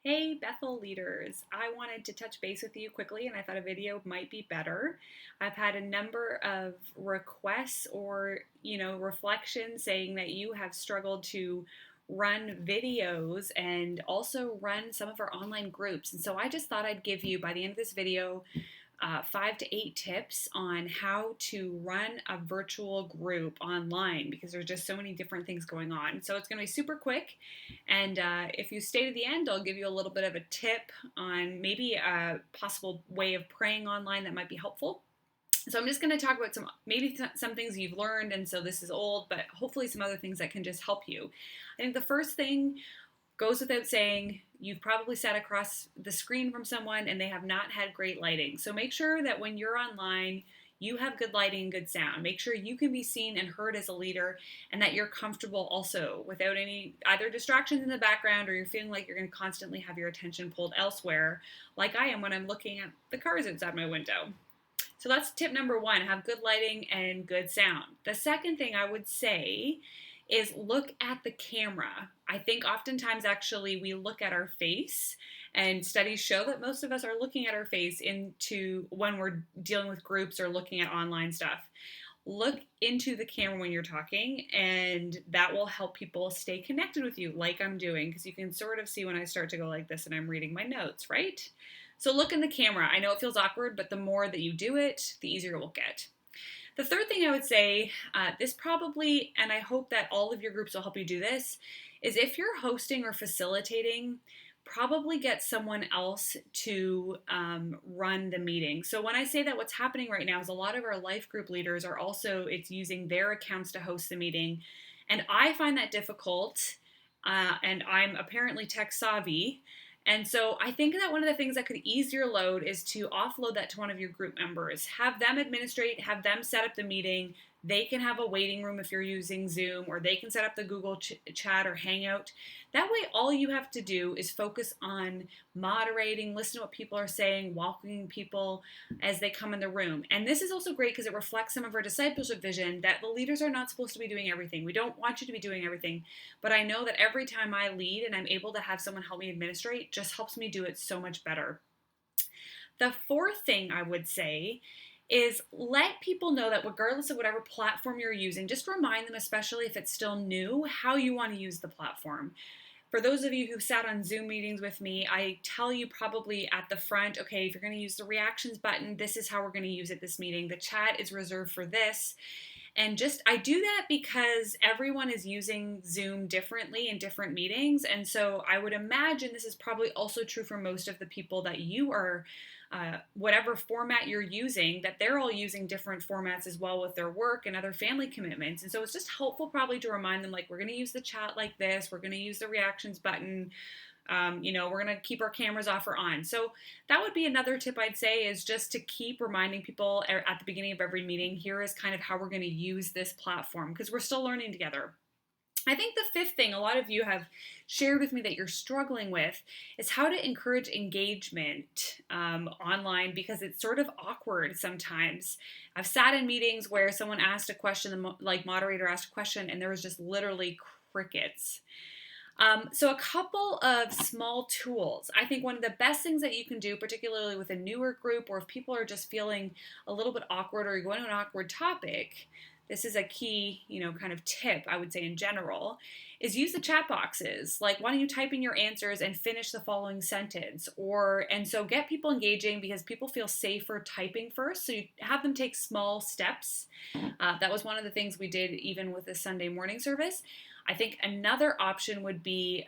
Hey, Bethel leaders. I wanted to touch base with you quickly and I thought a video might be better. I've had a number of requests or, reflections saying that you have struggled to run videos and also run some of our online groups. And so I just thought I'd give you, by the end of this video, 5 to 8 tips on how to run a virtual group online because there's just so many different things going on. So it's going to be super quick. And if you stay to the end, I'll give you a little bit of a tip on maybe a possible way of praying online that might be helpful. So I'm just going to talk about some things you've learned, and so this is old, but hopefully some other things that can just help you. I think the first thing goes without saying, you've probably sat across the screen from someone and they have not had great lighting. So make sure that when you're online, you have good lighting and good sound. Make sure you can be seen and heard as a leader and that you're comfortable also without any either distractions in the background or you're feeling like you're going to constantly have your attention pulled elsewhere, like I am when I'm looking at the cars outside my window. So that's tip number one, have good lighting and good sound. The second thing I would say is look at the camera. I think oftentimes actually we look at our face, and studies show that most of us are looking at our face into when we're dealing with groups or looking at online stuff. Look into the camera when you're talking, and that will help people stay connected with you like I'm doing, because you can sort of see when I start to go like this and I'm reading my notes, right? So look in the camera. I know it feels awkward, but the more that you do it, the easier it will get. The third thing I would say, this probably, and I hope that all of your groups will help you do this, is if you're hosting or facilitating, probably get someone else to run the meeting. So when I say that, what's happening right now is a lot of our life group leaders are also, it's using their accounts to host the meeting. And I find that difficult, and I'm apparently tech savvy. And so I think that one of the things that could ease your load is to offload that to one of your group members. Have them administrate, have them set up the meeting. They can have a waiting room if you're using Zoom, or they can set up the Google chat or Hangout. That way, all you have to do is focus on moderating, listen to what people are saying, welcoming people as they come in the room. And this is also great because it reflects some of our discipleship vision that the leaders are not supposed to be doing everything. We don't want you to be doing everything. But I know that every time I lead and I'm able to have someone help me administrate, just helps me do it so much better. The fourth thing I would say is let people know that regardless of whatever platform you're using, just remind them, especially if it's still new, how you want to use the platform. For those of you who sat on Zoom meetings with me, I tell you probably at the front, okay, if you're going to use the reactions button, this is how we're going to use it this meeting. The chat is reserved for this. And just, I do that because everyone is using Zoom differently in different meetings. And so I would imagine this is probably also true for most of the people that you are, whatever format you're using, that they're all using different formats as well with their work and other family commitments. And so it's just helpful probably to remind them, like, we're going to use the chat like this, we're going to use the reactions button. We're going to keep our cameras off or on. So that would be another tip I'd say, is just to keep reminding people at the beginning of every meeting, here is kind of how we're going to use this platform, because we're still learning together. I think the fifth thing a lot of you have shared with me that you're struggling with is how to encourage engagement online, because it's sort of awkward sometimes. I've sat in meetings where someone asked a question, the moderator asked a question, and there was just literally crickets. So a couple of small tools. I think one of the best things that you can do, particularly with a newer group, or if people are just feeling a little bit awkward or you're going to an awkward topic, this is a key, kind of tip I would say in general, is use the chat boxes. Like, why don't you type in your answers and finish the following sentence? And so get people engaging, because people feel safer typing first. So you have them take small steps. That was one of the things we did even with the Sunday morning service. I think another option would be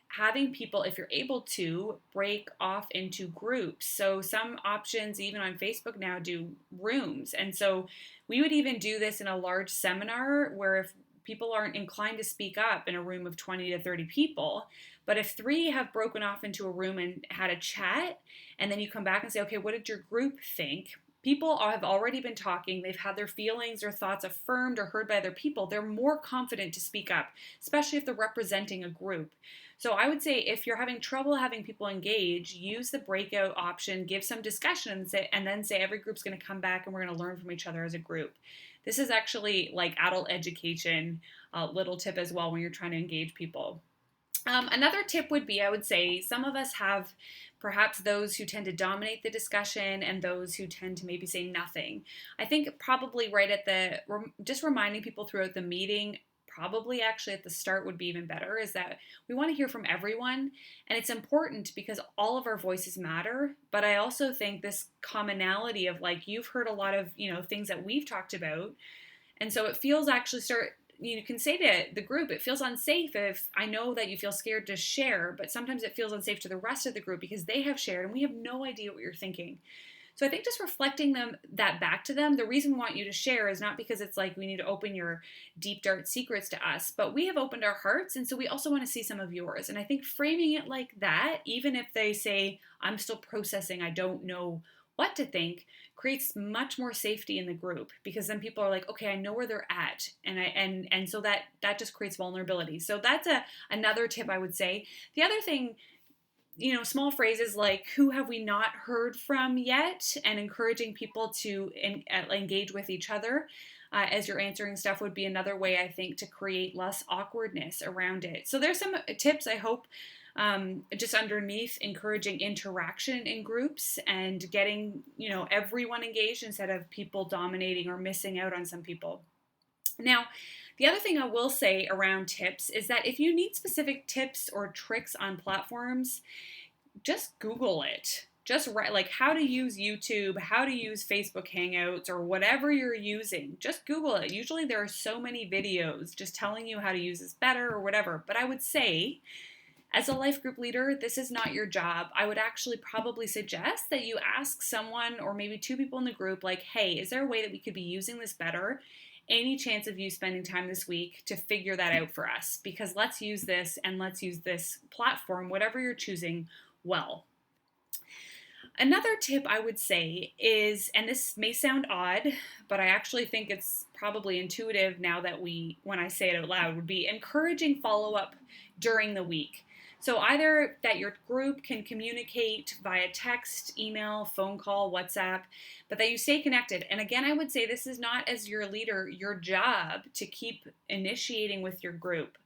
having people, if you're able to, break off into groups. So some options, even on Facebook now, do rooms. And so we would even do this in a large seminar where if people aren't inclined to speak up in a room of 20 to 30 people, but if 3 have broken off into a room and had a chat, and then you come back and say, okay, what did your group think? People have already been talking, they've had their feelings or thoughts affirmed or heard by other people, they're more confident to speak up, especially if they're representing a group. So I would say if you're having trouble having people engage, use the breakout option, give some discussion, and then say every group's going to come back and we're going to learn from each other as a group. This is actually like adult education, little tip as well when you're trying to engage people. Another tip would be, I would say, some of us have perhaps those who tend to dominate the discussion and those who tend to maybe say nothing. I think probably right at just reminding people throughout the meeting, probably actually at the start would be even better, is that we want to hear from everyone. And it's important because all of our voices matter. But I also think this commonality of like, you've heard a lot of, things that we've talked about. And so it feels actually you can say to the group, it feels unsafe if I know that you feel scared to share, but sometimes it feels unsafe to the rest of the group because they have shared and we have no idea what you're thinking. So I think just reflecting that back to them, the reason we want you to share is not because it's like we need to open your deep, dark secrets to us, but we have opened our hearts, and so we also want to see some of yours. And I think framing it like that, even if they say, I'm still processing, I don't know what to think, creates much more safety in the group, because then people are like, okay, I know where they're at, and so that just creates vulnerability. So that's another tip I would say. The other thing, small phrases like who have we not heard from yet, and encouraging people to engage with each other as you're answering stuff would be another way, I think, to create less awkwardness around it. So there's some tips, I hope, just underneath encouraging interaction in groups and getting, everyone engaged instead of people dominating or missing out on some people. Now, the other thing I will say around tips is that if you need specific tips or tricks on platforms, just Google it. Just write like how to use YouTube, how to use Facebook Hangouts, or whatever you're using. Just Google it. Usually there are so many videos just telling you how to use this better or whatever. But I would say, as a life group leader, this is not your job. I would actually probably suggest that you ask someone or maybe two people in the group, like, hey, is there a way that we could be using this better? Any chance of you spending time this week to figure that out for us? Because let's use this, and let's use this platform, whatever you're choosing, well. Another tip I would say is, and this may sound odd, but I actually think it's probably intuitive now that when I say it out loud, would be encouraging follow-up during the week. So either that your group can communicate via text, email, phone call, WhatsApp, but that you stay connected. And again, I would say this is not, as your leader, your job to keep initiating with your group.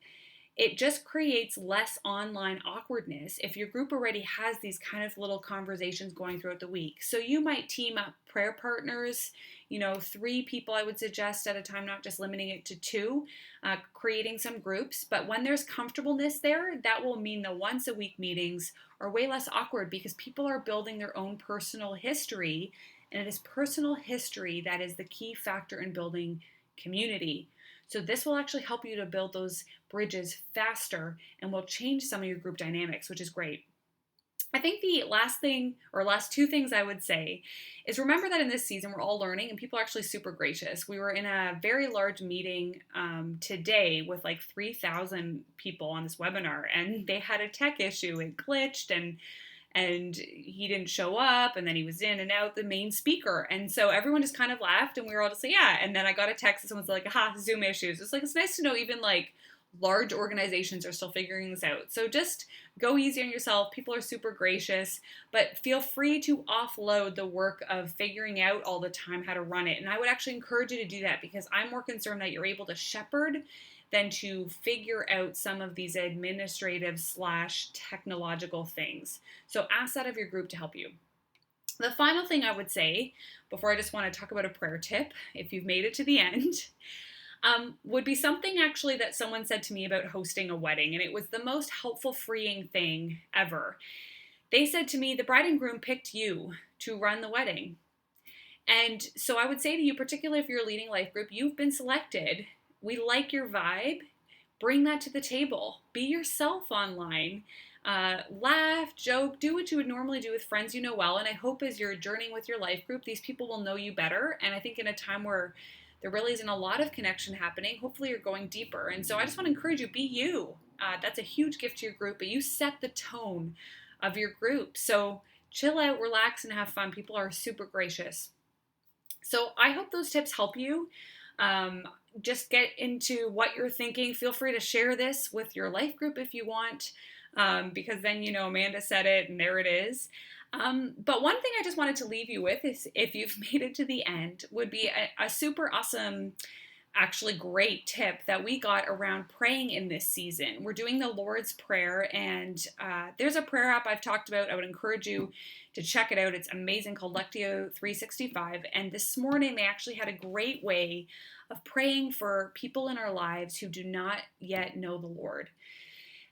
It just creates less online awkwardness if your group already has these kind of little conversations going throughout the week. So you might team up prayer partners, 3 people I would suggest at a time, not just limiting it to 2, creating some groups. But when there's comfortableness there, that will mean the once a week meetings are way less awkward because people are building their own personal history. And it is personal history that is the key factor in building community. So this will actually help you to build those bridges faster and will change some of your group dynamics, which is great. I think the last 2 things I would say is remember that in this season we're all learning and people are actually super gracious. We were in a very large meeting today with like 3,000 people on this webinar, and they had a tech issue. It glitched and he didn't show up, and then he was in and out the main speaker. And so everyone just kind of laughed, and we were all just like, yeah. And then I got a text and someone's like, Zoom issues. It's nice to know even like large organizations are still figuring this out. So just go easy on yourself. People are super gracious, but feel free to offload the work of figuring out all the time how to run it. And I would actually encourage you to do that because I'm more concerned that you're able to shepherd than to figure out some of these administrative / technological things. So ask that of your group to help you. The final thing I would say, before I just want to talk about a prayer tip, if you've made it to the end, would be something actually that someone said to me about hosting a wedding, and it was the most helpful, freeing thing ever. They said to me, the bride and groom picked you to run the wedding. And so I would say to you, particularly if you're a leading life group, you've been selected. We like your vibe. Bring that to the table. Be yourself online. Laugh, joke, do what you would normally do with friends you know well. And I hope as you're journeying with your life group, these people will know you better. And I think in a time where there really isn't a lot of connection happening, hopefully you're going deeper. And so I just want to encourage you, be you. That's a huge gift to your group, but you set the tone of your group. So chill out, relax, and have fun. People are super gracious. So I hope those tips help you. Just get into what you're thinking. Feel free to share this with your life group if you want, because then, Amanda said it and there it is. But one thing I just wanted to leave you with is if you've made it to the end would be a super awesome actually great tip that we got around praying in this season. We're doing the Lord's Prayer, and there's a prayer app I've talked about. I would encourage you to check it out. It's amazing, called Lectio 365. And this morning, they actually had a great way of praying for people in our lives who do not yet know the Lord.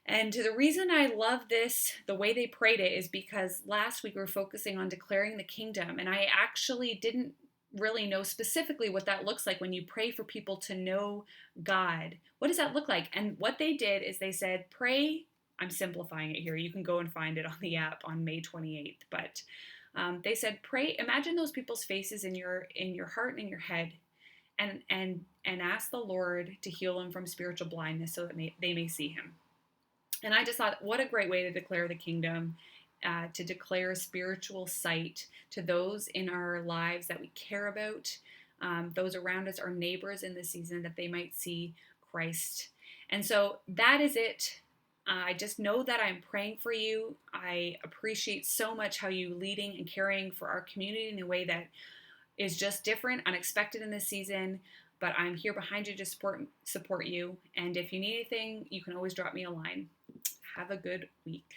And the reason I love this, the way they prayed it, is because last week we were focusing on declaring the kingdom, and I actually didn't really know specifically what that looks like when you pray for people to know God. What does that look like? And what they did is they said, pray. I'm simplifying it here. You can go and find it on the app on May 28th. But they said, pray. Imagine those people's faces in your heart and in your head, and ask the Lord to heal them from spiritual blindness so that they may see Him. And I just thought, what a great way to declare the kingdom. To declare spiritual sight to those in our lives that we care about, those around us, our neighbors in this season, that they might see Christ. And so that is it. I just know that I'm praying for you. I appreciate so much how you leading and caring for our community in a way that is just different, unexpected in this season. But I'm here behind you to support you. And if you need anything, you can always drop me a line. Have a good week.